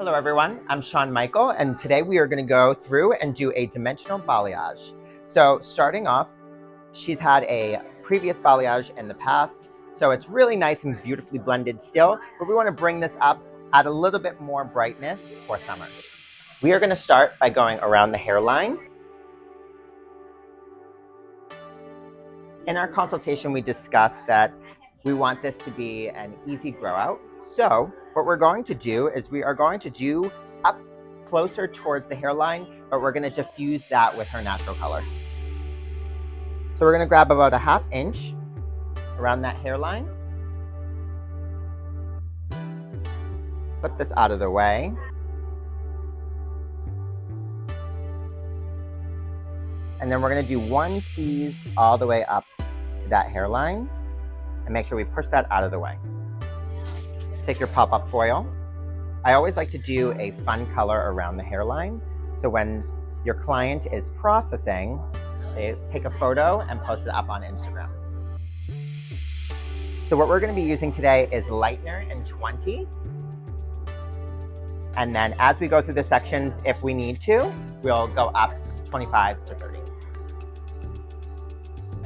Hello everyone, I'm Sean Michael, and today we are going to go through and do a dimensional balayage. So starting off, she's had a previous balayage in the past, so it's really nice and beautifully blended still, but we want to bring this up, add a little bit more brightness for summer. We are going to start by going around the hairline. In our consultation, we discussed that we want this to be an easy grow out. So what we're going to do is we are going to do up closer towards the hairline, but we're going to diffuse that with her natural color. So we're going to grab about a ½ inch around that hairline. Put this out of the way. And then we're going to do one tease all the way up to that hairline and make sure we push that out of the way. Take your pop-up foil. I always like to do a fun color around the hairline. So when your client is processing, they take a photo and post it up on Instagram. So what we're going to be using today is lightener in 20. And then as we go through the sections, if we need to, we'll go up 25 to 30.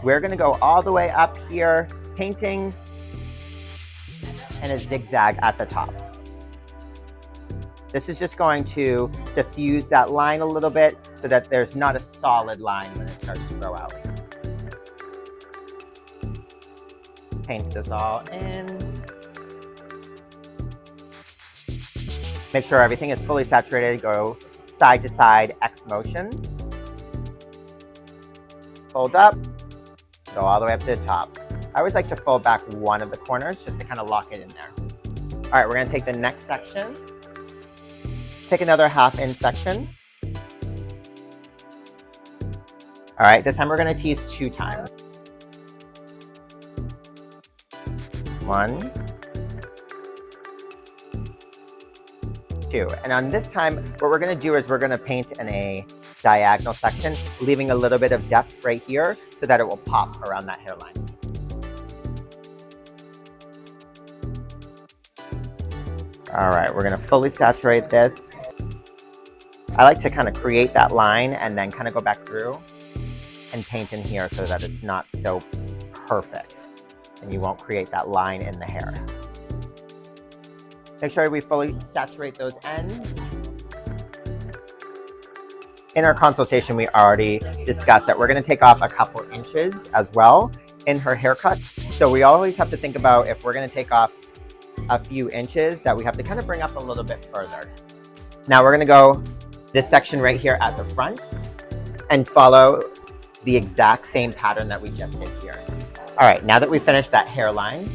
We're going to go all the way up here, painting and a zigzag at the top. This is just going to diffuse that line a little bit so that there's not a solid line when it starts to grow out. Paint this all in. Make sure everything is fully saturated. Go side to side, X motion. Fold up, go all the way up to the top. I always like to fold back one of the corners just to kind of lock it in there. All right, we're going to take the next section. Take another ½ inch section. All right, this time we're going to tease 2 times. 1, 2. And on this time, what we're going to do is we're going to paint in a diagonal section, leaving a little bit of depth right here so that it will pop around that hairline. All right, we're going to fully saturate this. I like to kind of create that line and then kind of go back through and paint in here so that it's not so perfect and you won't create that line in the hair. Make sure we fully saturate those ends. In our consultation, we already discussed that we're going to take off a couple inches as well in her haircut. So we always have to think about if we're going to take off a few inches that we have to kind of bring up a little bit further. Now we're going to go this section right here at the front and follow the exact same pattern that we just did here. All right, now that we finished that hairline,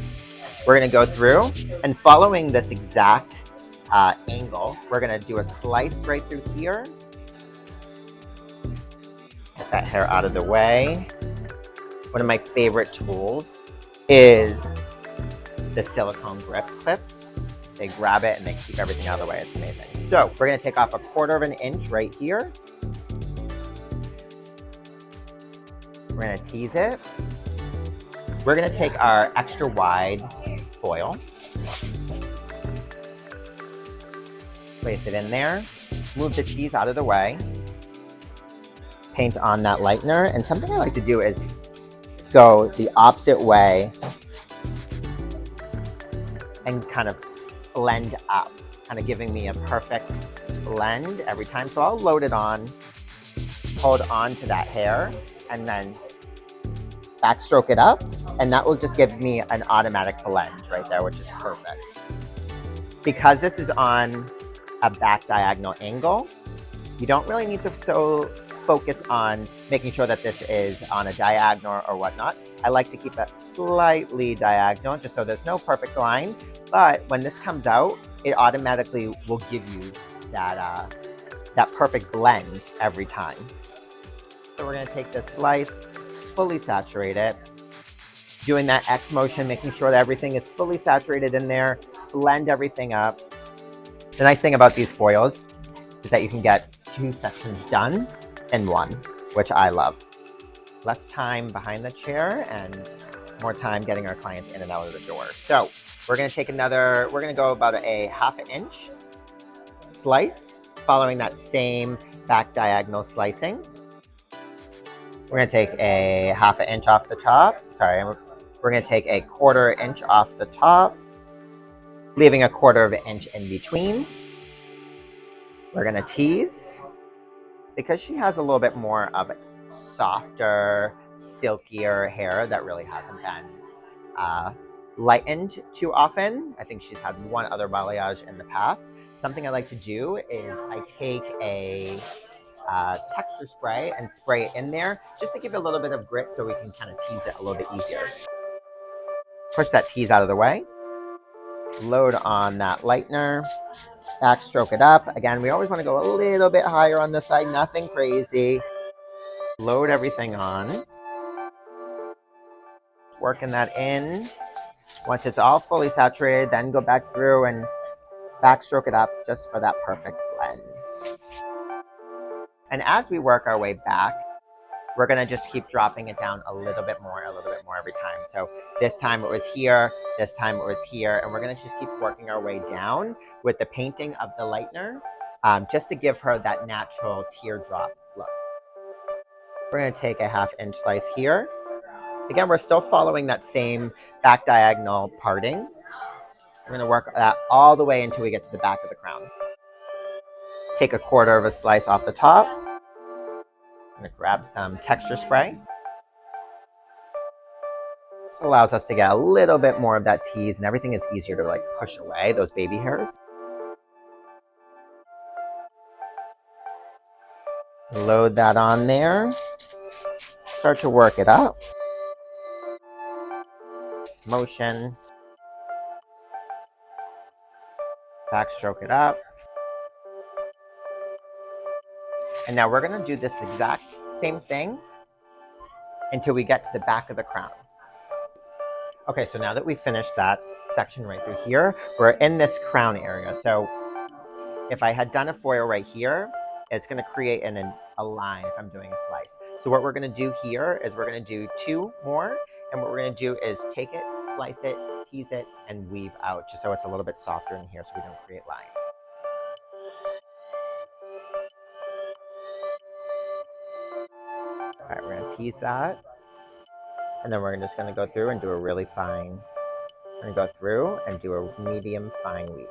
we're going to go through and following this exact angle, we're going to do a slice right through here. Get that hair out of the way. One of my favorite tools is the silicone grip clips. They grab it and they keep everything out of the way. It's amazing. So we're going to take off a ¼ inch right here. We're going to tease it. We're going to take our extra wide foil, place it in there, move the tease out of the way, paint on that lightener. And something I like to do is go the opposite way and kind of blend up, kind of giving me a perfect blend every time. So I'll load it on, hold on to that hair, and then backstroke it up, and that will just give me an automatic blend right there, which is perfect. Because this is on a back diagonal angle, you don't really need to focus on making sure that this is on a diagonal or whatnot. I like to keep that slightly diagonal just so there's no perfect line, but when this comes out, it automatically will give you that, that perfect blend every time. So we're going to take this slice, fully saturate it, doing that X motion, making sure that everything is fully saturated in there, blend everything up. The nice thing about these foils is that you can get 2 sections done in one, which I love. Less time behind the chair and more time getting our clients in and out of the door. So we're going to take we're going to go about a ½ inch slice, following that same back diagonal slicing. We're gonna take a 1/2 inch off the top. Sorry, we're gonna take a 1/4 inch off the top, leaving a 1/4 inch in between. We're gonna tease. Because she has a little bit more of softer, silkier hair that really hasn't been lightened too often. I think she's had one other balayage in the past. Something I like to do is I take a texture spray and spray it in there just to give it a little bit of grit so we can kind of tease it a little bit easier. Push that tease out of the way. Load on that lightener. Backstroke it up. Again, we always want to go a little bit higher on this side, nothing crazy. Load everything on. Working that in. Once it's all fully saturated, then go back through and backstroke it up just for that perfect blend. And as we work our way back, we're gonna just keep dropping it down a little bit more every time. So this time it was here, this time it was here, and we're gonna just keep working our way down with the painting of the lightener, just to give her that natural teardrop look. We're gonna take a 1/2 inch slice here. Again, we're still following that same back diagonal parting. We're gonna work that all the way until we get to the back of the crown. Take a 1/4 of a slice off the top. I'm gonna grab some texture spray. This allows us to get a little bit more of that tease and everything is easier to like push away those baby hairs. Load that on there. Start to work it up. Motion. Backstroke it up. And now we're gonna do this exact same thing until we get to the back of the crown. Okay, so now that we've finished that section right through here, we're in this crown area. So if I had done a foil right here, it's gonna create a line if I'm doing a slice. So what we're gonna do here is we're gonna do 2 more, and what we're gonna do is take it, slice it, tease it, and weave out, just so it's a little bit softer in here so we don't create lines. All right, we're gonna tease that. And then we're just gonna go through and do a really fine, we're gonna go through and do a medium fine weave.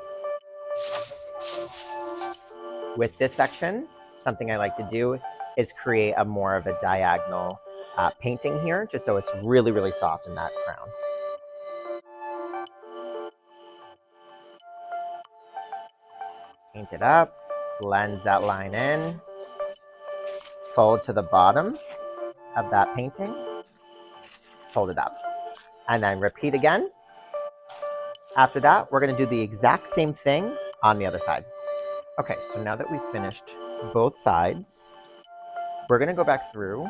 With this section, something I like to do is create a more of a diagonal painting here, just so it's really, really soft in that crown. Paint it up, blend that line in, fold to the bottom of that painting, fold it up, and then repeat again. After that, we're gonna do the exact same thing on the other side. Okay, so now that we've finished both sides, we're gonna go back through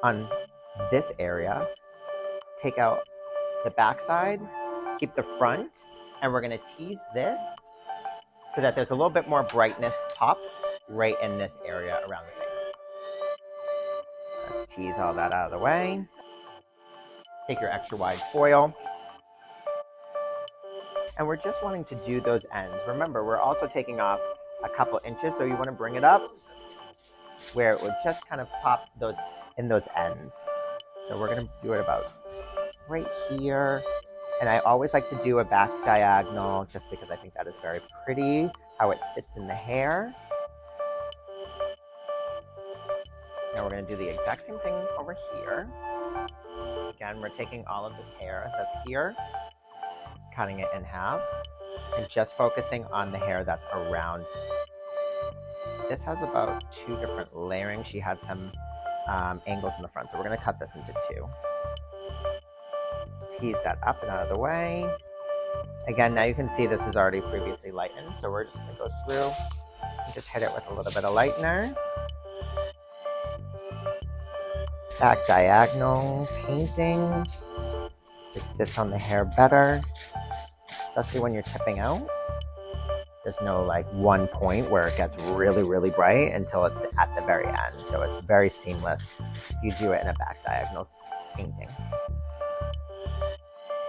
on this area, take out the back side, keep the front, and we're gonna tease this so that there's a little bit more brightness pop right in this area around the face. Let's tease all that out of the way. Take your extra wide foil. And we're just wanting to do those ends. Remember, we're also taking off a couple inches, so you want to bring it up where it would just kind of pop those in those ends. So we're going to do it about right here. And I always like to do a back diagonal just because I think that is very pretty, how it sits in the hair. Now we're going to do the exact same thing over here. Again, we're taking all of this hair that's here, cutting it in half, and just focusing on the hair that's around. This has about 2 different layerings. She had some angles in the front, so we're going to cut this into 2. Tease that up and out of the way. Again, now you can see this is already previously lightened, so we're just going to go through and just hit it with a little bit of lightener. Back diagonal paintings. Just sits on the hair better, especially when you're tipping out. There's no like one point where it gets really, really bright until it's at the very end. So it's very seamless if you do it in a back diagonal painting.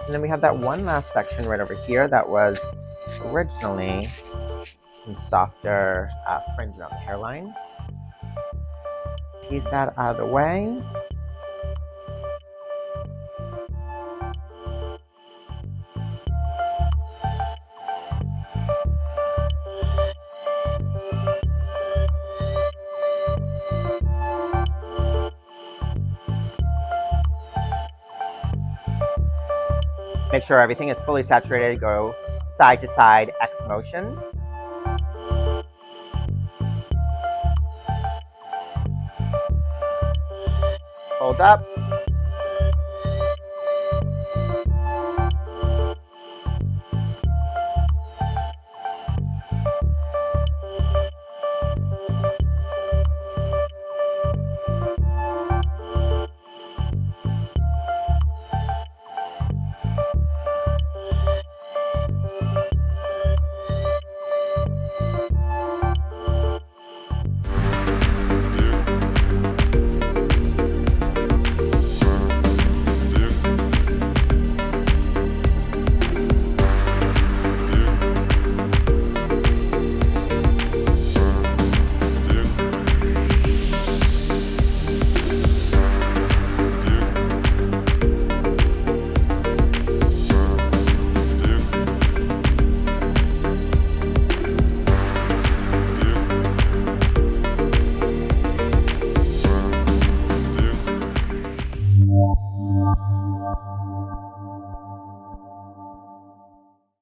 And then we have that one last section right over here that was originally some softer fringe around the hairline. Tease that out of the way. Make sure everything is fully saturated. Go side to side, X motion. Hold up.